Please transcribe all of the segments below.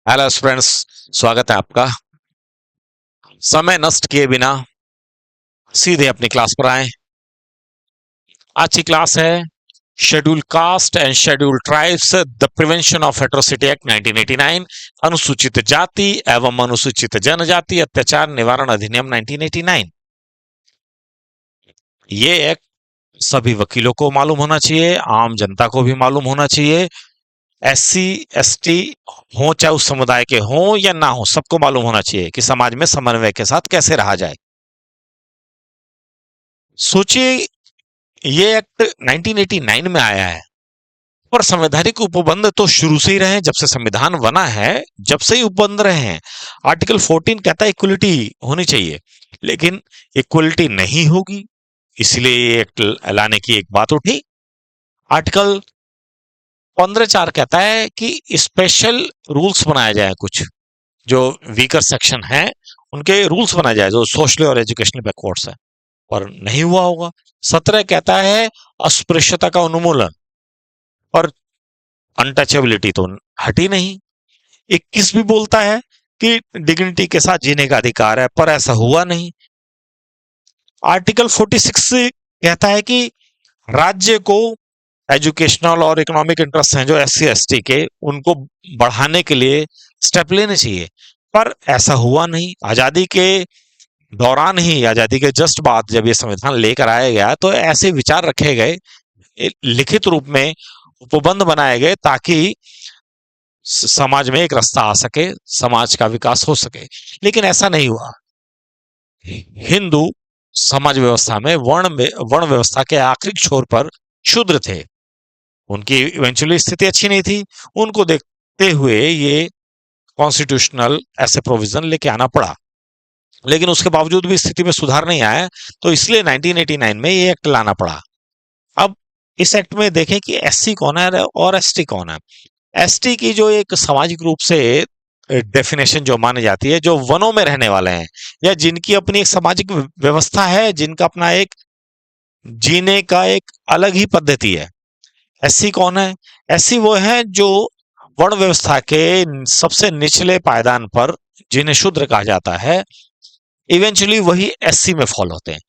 Hello friends, स्वागत है आपका। समय नष्ट किए बिना सीधे अपनी क्लास पर आए। आज की क्लास है schedule caste and schedule tribes the prevention of atrocity act 1989, अनुसूचित जाति एवं अनुसूचित जनजाति अत्याचार निवारण अधिनियम 1989। ये एक्ट सभी वकीलों को मालूम होना चाहिए, आम जनता को भी मालूम होना चाहिए। एससी एसटी हो चाहे उस समुदाय के हो या ना हो, सबको मालूम होना चाहिए कि समाज में समन्वय के साथ कैसे रहा जाए। सोचिए, ये एक्ट 1989 में आया है, पर संवैधानिक उपबंध तो शुरू से ही रहे। जब से संविधान बना है, जब से ही उपबंध रहे हैं। आर्टिकल 14 कहता है इक्वलिटी होनी चाहिए, लेकिन इक्वलिटी नहीं होगी, इसलिए ये एक्ट लाने की एक बात उठी। आर्टिकल 15(4) कहता है कि स्पेशल रूल्स बनाया जाए, कुछ जो वीकर सेक्शन है उनके रूल्स बनाए जाए, जो सोशली और एजुकेशनल बैकवर्ड्स है, पर नहीं हुआ होगा। 17 कहता है अस्पृश्यता का उन्मूलन, और अनटचेबिलिटी तो हटी नहीं। 21 भी बोलता है कि डिग्निटी के साथ जीने का अधिकार है, पर ऐसा हुआ नहीं। आर्टिकल 46 कहता है कि राज्य को एजुकेशनल और इकोनॉमिक इंटरेस्ट हैं जो एससी एसटी के, उनको बढ़ाने के लिए स्टेप लेने चाहिए, पर ऐसा हुआ नहीं। आजादी के दौरान ही, आजादी के जस्ट बाद जब ये संविधान लेकर आया गया, तो ऐसे विचार रखे गए, लिखित रूप में उपबंध बनाए गए, ताकि समाज में एक रास्ता आ सके, समाज का विकास हो सके। लेकिन ऐसा नहीं हुआ। हिंदू समाज व्यवस्था में वर्ण व्यवस्था के आखिरी छोर पर शूद्र थे। उनकी इवेंचुअली स्थिति अच्छी नहीं थी। उनको देखते हुए ये कॉन्स्टिट्यूशनल ऐसे प्रोविजन लेके आना पड़ा, लेकिन उसके बावजूद भी स्थिति में सुधार नहीं आया, तो इसलिए 1989 में ये एक्ट लाना पड़ा। अब इस एक्ट में देखें कि एससी कौन है और एसटी कौन है। एसटी की जो एक सामाजिक रूप से डेफिनेशन जो मानी जाती है, जो वनों में रहने वाले हैं या जिनकी अपनी एक सामाजिक व्यवस्था है, जिनका अपना एक जीने का एक अलग ही पद्धति है। एससी कौन है? एससी वो है जो वर्ण व्यवस्था के सबसे निचले पायदान पर, जिन्हें शूद्र कहा जाता है, इवेंचुअली वही एससी में फॉल होते हैं।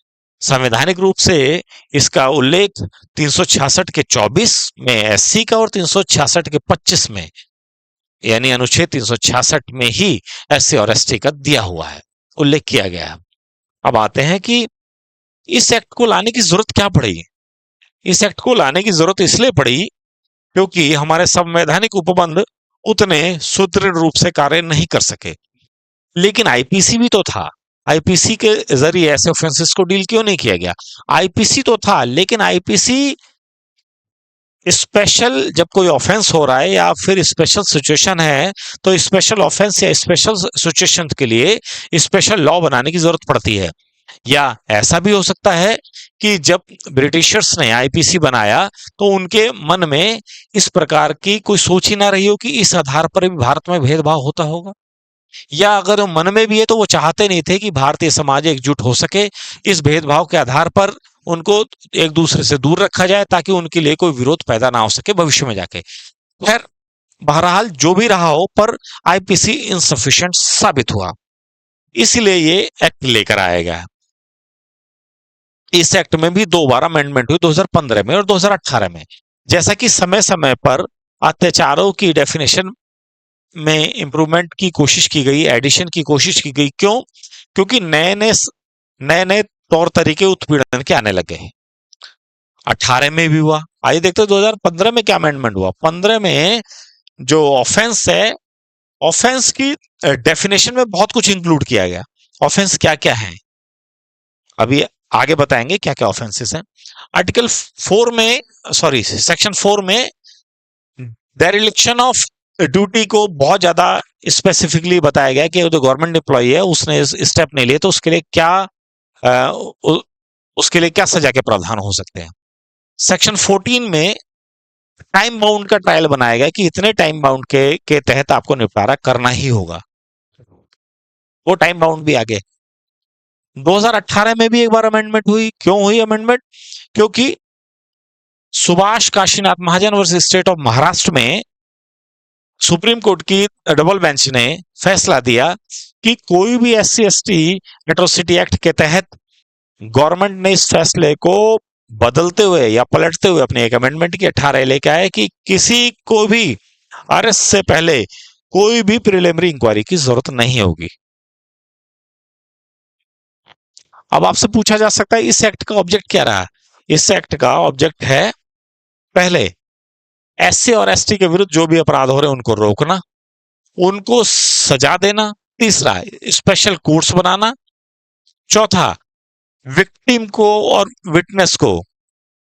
संवैधानिक रूप से इसका उल्लेख 366 के 24 में एससी का और 366 के 25 में, यानी अनुच्छेद 366 में ही एससी और एसटी का दिया हुआ है, उल्लेख किया गया है। अब आते हैं कि इस एक्ट को लाने की जरूरत क्या पड़ी। इस एक्ट को लाने की जरूरत इसलिए पड़ी क्योंकि हमारे संवैधानिक उपबंध उतने सुदृढ़ रूप से कार्य नहीं कर सके। लेकिन आईपीसी भी तो था। आईपीसी के जरिए ऐसे ऑफेंसेस को डील क्यों नहीं किया गया? आईपीसी तो था, लेकिन आईपीसी स्पेशल, जब कोई ऑफेंस हो रहा है या फिर स्पेशल सिचुएशन है, तो स्पेशल ऑफेंस या स्पेशल सिचुएशन के लिए स्पेशल लॉ बनाने की जरूरत पड़ती है। या ऐसा भी हो सकता है कि जब ब्रिटिशर्स ने आईपीसी बनाया, तो उनके मन में इस प्रकार की कोई सोच ही ना रही हो कि इस आधार पर भी भारत में भेदभाव होता होगा, या अगर मन में भी है तो वो चाहते नहीं थे कि भारतीय समाज एकजुट हो सके। इस भेदभाव के आधार पर उनको एक दूसरे से दूर रखा जाए, ताकि उनके लिए कोई विरोध पैदा ना हो सके भविष्य में जाके। खैर, बहरहाल जो भी रहा हो, पर आईपीसी इनसफिशिएंट साबित हुआ, इसलिए ये एक्ट लेकर आया गया। इस एक्ट में भी 2 बार अमेंडमेंट हुई, 2015 में और 2018 में। जैसा कि समय समय पर अत्याचारों की डेफिनेशन में इंप्रूवमेंट की कोशिश की गई, एडिशन की कोशिश की गई। क्यों? क्योंकि नए नए तौर तरीके उत्पीड़न के आने लगे हैं। 18 में भी हुआ। आइए देखते हैं 2015 में क्या अमेंडमेंट हुआ। 15 में जो ऑफेंस है, ऑफेंस की डेफिनेशन में बहुत कुछ इंक्लूड किया गया। ऑफेंस क्या क्या है अभी आगे बताएंगे, क्या क्या ऑफेंसेस हैं। आर्टिकल 4 में, सॉरी, सेक्शन 4 में डेरिलिक्शन ऑफ ड्यूटी को बहुत ज्यादा स्पेसिफिकली बताया गया कि जो गवर्नमेंट एम्प्लॉई है, उसने स्टेप नहीं लिए, तो उसके लिए क्या उसके लिए क्या सजा के प्रावधान हो सकते हैं। सेक्शन 14 में टाइम बाउंड का ट्रायल बनाया गया कि इतने टाइम बाउंड के तहत आपको निपटारा करना ही होगा। वो टाइम बाउंड भी आगे 2018 में भी एक बार अमेंडमेंट हुई। क्यों हुई अमेंडमेंट? क्योंकि Subhash Kashinath Mahajan versus state of Maharashtra में सुप्रीम कोर्ट की डबल बेंच ने फैसला दिया कि कोई भी एससी एसटी एट्रोसिटी एक्ट के तहत गवर्नमेंट ने इस फैसले को बदलते हुए या पलटते हुए अपने एक अमेंडमेंट की 18 लेके आए कि किसी को भी अरेस्ट से पहले कोई भी प्रिलिमिनरी इंक्वायरी की जरूरत नहीं होगी। अब आपसे पूछा जा सकता है इस एक्ट का ऑब्जेक्ट क्या रहा। इस एक्ट का ऑब्जेक्ट है, पहले, एससी और एसटी के विरुद्ध जो भी अपराध हो रहे हैं उनको रोकना, उनको सजा देना। तीसरा, स्पेशल कोर्ट्स बनाना। चौथा, विक्टिम को और विटनेस को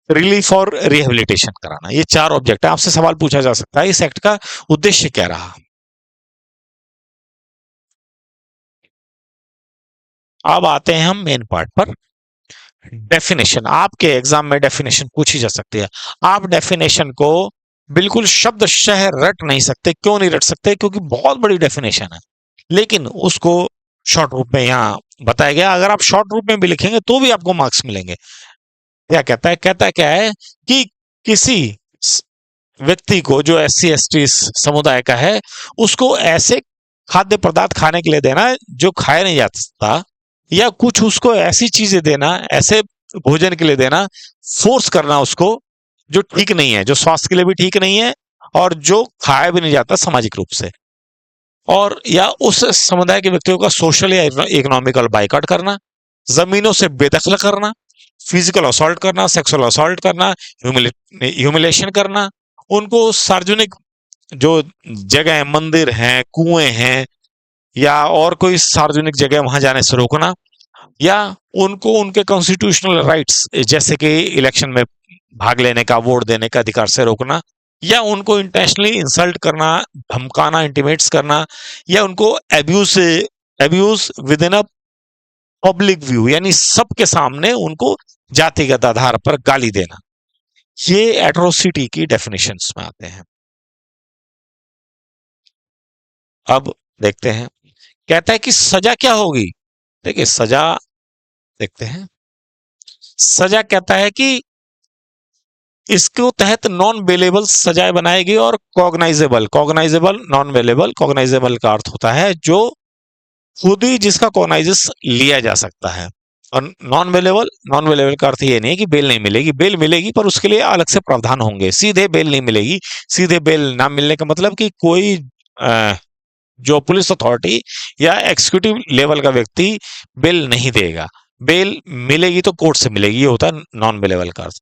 रिलीफ और रिहेबिलिटेशन कराना। ये चार ऑब्जेक्ट है। आपसे सवाल पूछा जा सकता है इस एक्ट का उद्देश्य क्या रहा। अब आते हैं हम मेन पार्ट पर, डेफिनेशन। आपके एग्जाम में डेफिनेशन पूछी जा सकती है। आप डेफिनेशन को बिल्कुल शब्दशः रट नहीं सकते। क्यों नहीं रट सकते? क्योंकि बहुत बड़ी डेफिनेशन है, लेकिन उसको शॉर्ट रूप में यहां बताया गया। अगर आप शॉर्ट रूप में भी लिखेंगे तो भी आपको मार्क्स मिलेंगे। क्या कहता है? कहता क्या है कि किसी व्यक्ति को जो एस सी एस टी समुदाय का है उसको ऐसे खाद्य पदार्थ खाने के लिए देना जो खाया नहीं जा सकता, या कुछ उसको ऐसी चीजें देना, ऐसे भोजन के लिए देना, फोर्स करना उसको, जो ठीक नहीं है, जो स्वास्थ्य के लिए भी ठीक नहीं है और जो खाया भी नहीं जाता सामाजिक रूप से। और या उस समुदाय के व्यक्तियों का सोशल या इकोनॉमिकल बाइकआउट करना, जमीनों से बेदखल करना, फिजिकल असॉल्ट करना, सेक्सुअल असॉल्ट करना, ह्यूमिलेशन करना, उनको सार्वजनिक जो जगह है, मंदिर हैं, कुएं हैं या और कोई सार्वजनिक जगह वहां जाने से रोकना, या उनको उनके कॉन्स्टिट्यूशनल राइट्स जैसे कि इलेक्शन में भाग लेने का, वोट देने का अधिकार से रोकना, या उनको इंटेंशनली इंसल्ट करना, धमकाना, इंटिमेट्स करना, या उनको abuse with in a public view, यानी सबके सामने उनको जातिगत आधार पर गाली देना। ये एट्रोसिटी की डेफिनेशंस में आते हैं। अब देखते हैं, कहता है कि सजा क्या होगी। देखिए सजा देखते हैं। सजा कहता है कि इसके तहत नॉन बेलेबल सजाएं बनाएगी और cognisable, cognisable, non bailable. Cognisable का अर्थ होता है जो खुद ही जिसका कॉग्नाइजेस लिया जा सकता है, और नॉन बेलेबल, नॉन बेलेबल का अर्थ ये नहीं है कि बेल नहीं मिलेगी। बेल मिलेगी पर उसके लिए अलग से प्रावधान होंगे। सीधे बेल नहीं मिलेगी। सीधे बेल ना मिलने का मतलब कि कोई जो पुलिस अथॉरिटी या एग्जीक्यूटिव लेवल का व्यक्ति बेल नहीं देगा। बेल मिलेगी तो कोर्ट से मिलेगी, ये होता है नॉन बेलेबल का अर्थ।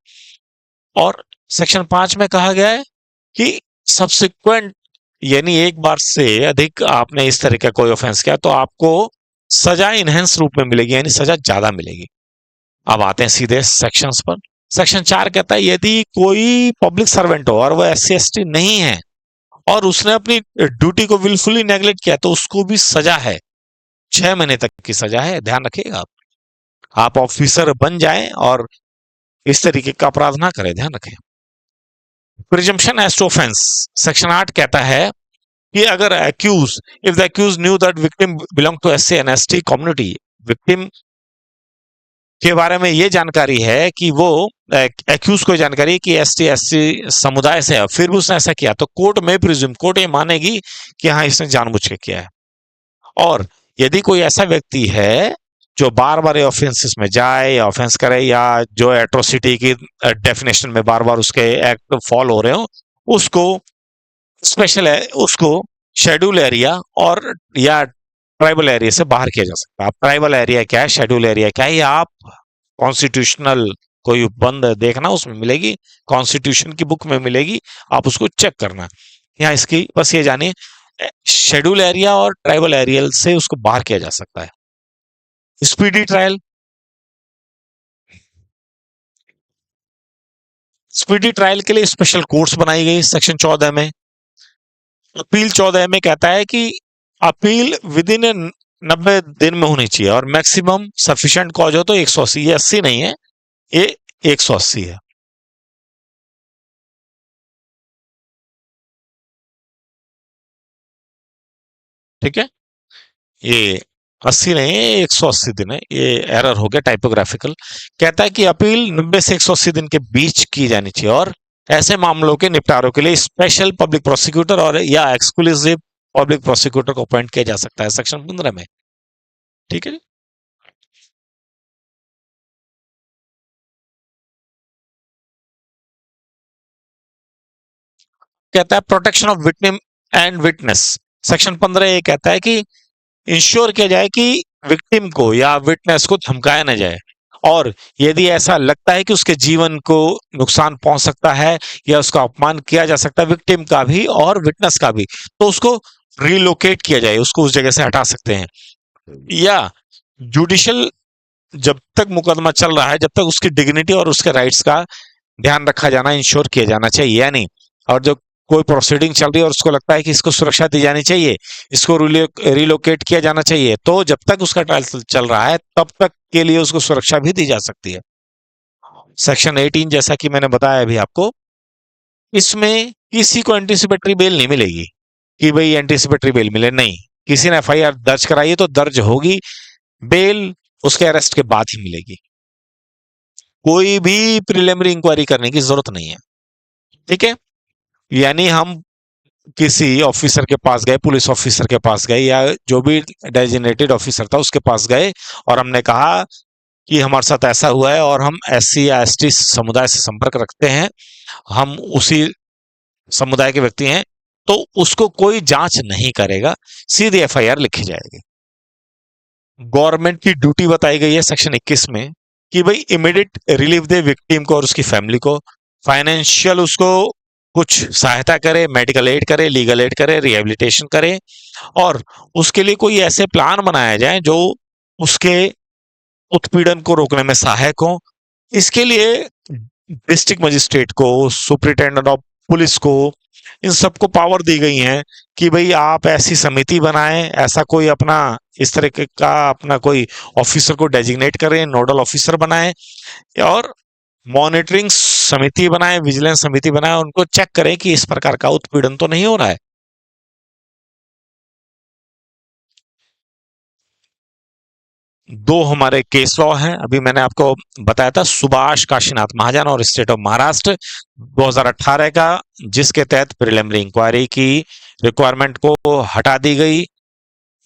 और सेक्शन 5 में कहा गया है कि सब्सिक्वेंट, यानी एक बार से अधिक आपने इस तरह का कोई ऑफेंस किया तो आपको सजा इनहेंस रूप में मिलेगी, यानी सजा ज्यादा मिलेगी। अब आते हैं सीधे सेक्शंस पर। सेक्शन 4 कहता है यदि कोई पब्लिक सर्वेंट हो और वह एस सी एस टी नहीं है और उसने अपनी ड्यूटी को विलफुली नेग्लेक्ट किया तो उसको भी सजा है, 6 महीने तक की सजा है। ध्यान रखिएगा, आप ऑफिसर बन जाएं और इस तरीके का अपराध ना करें, ध्यान रखें। Presumption as to offence, section 8 कहता है कि अगर accused, if the accused knew that victim belong to SC and ST community, victim के बारे में ये जानकारी है कि वो, एक्यूज को जानकारी है कि एसटी एससी समुदाय से है, फिर भी उसने ऐसा किया, तो कोर्ट में प्रिज्यूम, कोर्ट ये मानेगी कि हाँ इसने जानबूझ के किया है। और यदि कोई ऐसा व्यक्ति है जो बार बार ऑफेंसेस में जाए या ऑफेंस करे, या जो एट्रोसिटी की डेफिनेशन में बार बार उसके एक्ट फॉल हो रहे हो, उसको स्पेशल है, उसको शेड्यूल एरिया और या ट्राइबल एरिया से बाहर किया जा सकता है। आप ट्राइबल एरिया क्या है, शेड्यूल एरिया क्या है, ये आप कॉन्स्टिट्यूशनल कोई उपबंध देखना, उसमें मिलेगी, कॉन्स्टिट्यूशन की बुक में मिलेगी, आप उसको चेक करना। यहाँ इसकी बस ये जानिए, शेड्यूल एरिया और ट्राइबल एरिया से उसको बाहर किया जा सकता है। स्पीडी ट्रायल, स्पीडी ट्रायल के लिए स्पेशल कोर्ट्स बनाई गई सेक्शन 14 में। अपील 14 में कहता है कि अपील विद इन 90 दिन में होनी चाहिए और मैक्सिमम सफिशिएंट कॉज हो तो 180, ये 80 नहीं है, ये 180 है। ठीक है, ये 80 नहीं है, 180 दिन है, ये एरर हो गया टाइपोग्राफिकल। कहता है कि अपील 90 से 180 दिन के बीच की जानी चाहिए और ऐसे मामलों के निपटारों के लिए स्पेशल पब्लिक प्रोसिक्यूटर और या एक्सक्लूसिव पब्लिक प्रोसिक्यूटर को अपॉइंट किया जा सकता है सेक्शन 15 में। ठीक है जी। कहता है protection of victim and witness. Section 15 ये कहता है कि इंश्योर किया जाए कि विक्टिम को या विटनेस को धमकाया न जाए, और यदि ऐसा लगता है कि उसके जीवन को नुकसान पहुंच सकता है या उसका अपमान किया जा सकता है, विक्टिम का भी और विटनेस का भी, तो उसको रिलोकेट किया जाए, उसको उस जगह से हटा सकते हैं। या जुडिशियल, जब तक मुकदमा चल रहा है, जब तक उसकी डिग्निटी और उसके राइट्स का ध्यान रखा जाना, इंश्योर किया जाना चाहिए, या नहीं। और जो कोई प्रोसीडिंग चल रही है और उसको लगता है कि इसको सुरक्षा दी जानी चाहिए, इसको रिलोकेट किया जाना चाहिए, तो जब तक उसका ट्रायल चल रहा है तब तक के लिए उसको सुरक्षा भी दी जा सकती है। सेक्शन 18, जैसा कि मैंने बताया अभी आपको, इसमें किसी को एंटीसिपेटरी बेल नहीं मिलेगी कि भाई एंटीसिपेटरी बेल मिले, नहीं। किसी ने एफआईआर दर्ज कराई है तो दर्ज होगी, बेल उसके अरेस्ट के बाद ही मिलेगी। कोई भी प्रिलिमिनरी इंक्वायरी करने की जरूरत नहीं है। ठीक है। यानी हम किसी ऑफिसर के पास गए, पुलिस ऑफिसर के पास गए, या जो भी डेजिग्नेटेड ऑफिसर था उसके पास गए, और हमने कहा कि हमारे साथ ऐसा हुआ है और हम एससी या एसटी समुदाय से संपर्क रखते हैं, हम उसी समुदाय के व्यक्ति हैं, तो उसको कोई जांच नहीं करेगा, सीधी एफआईआर लिखी जाएगी। गवर्नमेंट की ड्यूटी बताई गई है सेक्शन 21 में कि भाई इमीडिएट रिलीफ दे विक्टिम को और उसकी फैमिली को, फाइनेंशियल उसको कुछ सहायता करे, मेडिकल एड करे, लीगल एड करे, रिहेबिलिटेशन करे, और उसके लिए कोई ऐसे प्लान बनाया जाए जो उसके उत्पीड़न को रोकने में सहायक हो। इसके लिए डिस्ट्रिक्ट मजिस्ट्रेट को, सुप्रिंटेंडेंट ऑफ पुलिस को, इन सबको पावर दी गई है कि भाई आप ऐसी समिति बनाएं, ऐसा कोई अपना इस तरह का अपना कोई ऑफिसर को डेजिग्नेट करें, नोडल ऑफिसर बनाएं, और मॉनिटरिंग समिति बनाएं, विजिलेंस समिति बनाएं, उनको चेक करें कि इस प्रकार का उत्पीड़न तो नहीं हो रहा है। दो हमारे केस लॉ हैं, अभी मैंने आपको बताया था, सुभाष काशीनाथ महाजन और स्टेट ऑफ महाराष्ट्र 2018 का, जिसके तहत प्रिलिमिनरी इंक्वायरी की रिक्वायरमेंट को हटा दी गई,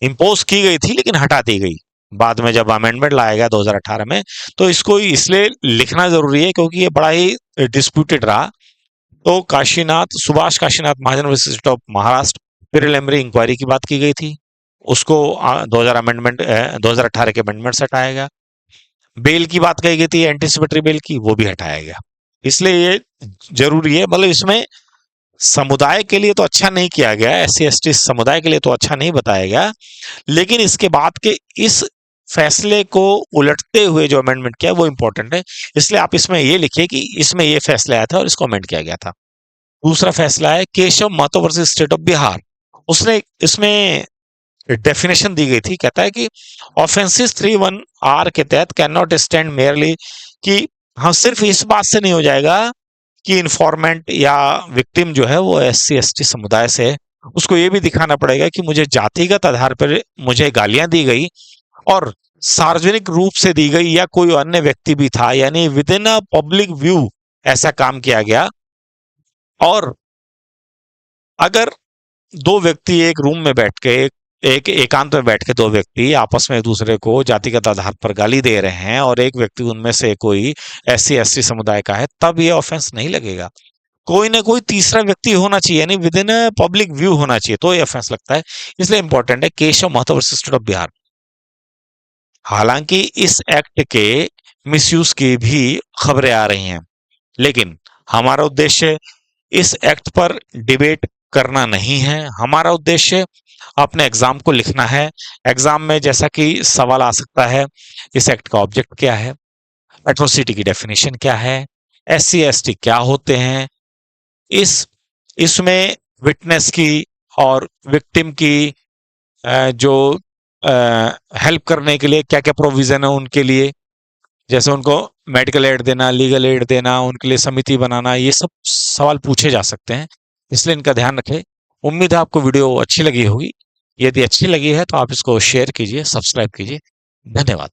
इंपोज की गई थी लेकिन हटा दी गई बाद में जब अमेंडमेंट लाया गया 2018 में। तो इसको इसलिए लिखना जरूरी है क्योंकि ये बड़ा ही डिस्प्यूटेड रहा। तो Subhash Kashinath Mahajan versus state of Maharashtra preliminary inquiry की बात की गई थी, उसको 2018 के अमेंडमेंट से हटाया गया। बेल की बात कही गई थी, एंटीसिपेटरी बेल की, वो भी हटाया गया। इसलिए ये जरूरी है, मतलब इसमें समुदाय के लिए तो अच्छा नहीं किया गया, एससी एसटी समुदाय के लिए तो अच्छा नहीं बताया गया, लेकिन इसके बाद के इस फैसले को उलटते हुए जो अमेंडमेंट किया वो इंपॉर्टेंट है। इसलिए आप इसमें ये लिखिए कि इसमें ये फैसला आया था और इसको अमेंड किया गया था। दूसरा फैसला है Keshav Mahato versus state of Bihar. उसने इसमें डेफिनेशन दी गई थी, कहता है कि ऑफेंसिस 31 आर के तहत कैन नॉट स्टैंड मेयरली, कि हाँ सिर्फ इस बात से नहीं हो जाएगा कि इन्फॉर्मेंट या विक्टिम जो है वो एससी एसटी समुदाय से है, उसको ये भी दिखाना पड़ेगा कि मुझे जातिगत आधार पर मुझे गालियां दी गई और सार्वजनिक रूप से दी गई, या कोई अन्य व्यक्ति भी था, यानी with in a public view ऐसा काम किया गया। और अगर दो व्यक्ति एक रूम में बैठ के, एक एकांत में बैठ के दो व्यक्ति आपस में एक दूसरे को जातिगत आधार पर गाली दे रहे हैं और एक व्यक्ति उनमें से कोई एससी एसटी समुदाय का है, तब ये ऑफेंस नहीं लगेगा। कोई ना कोई तीसरा व्यक्ति होना चाहिए, यानी विद इन पब्लिक व्यू होना चाहिए, तो ये ऑफेंस लगता है। इसलिए इंपॉर्टेंट है Keshav Mahato versus state of Bihar. हालांकि इस एक्ट के मिसयूज की भी खबरें आ रही हैं, लेकिन हमारा उद्देश्य इस एक्ट पर डिबेट करना नहीं है। हमारा उद्देश्य अपने एग्जाम को लिखना है। एग्जाम में जैसा कि सवाल आ सकता है, इस एक्ट का ऑब्जेक्ट क्या है, एट्रोसिटी की डेफिनेशन क्या है, एससी एसटी क्या होते हैं, इस इसमें विटनेस की और विक्टिम की जो हेल्प करने के लिए क्या क्या प्रोविजन है उनके लिए, जैसे उनको मेडिकल एड देना, लीगल एड देना, उनके लिए समिति बनाना, ये सब सवाल पूछे जा सकते हैं, इसलिए इनका ध्यान रखें। उम्मीद है आपको वीडियो अच्छी लगी होगी। यदि अच्छी लगी है तो आप इसको शेयर कीजिए, सब्सक्राइब कीजिए। धन्यवाद।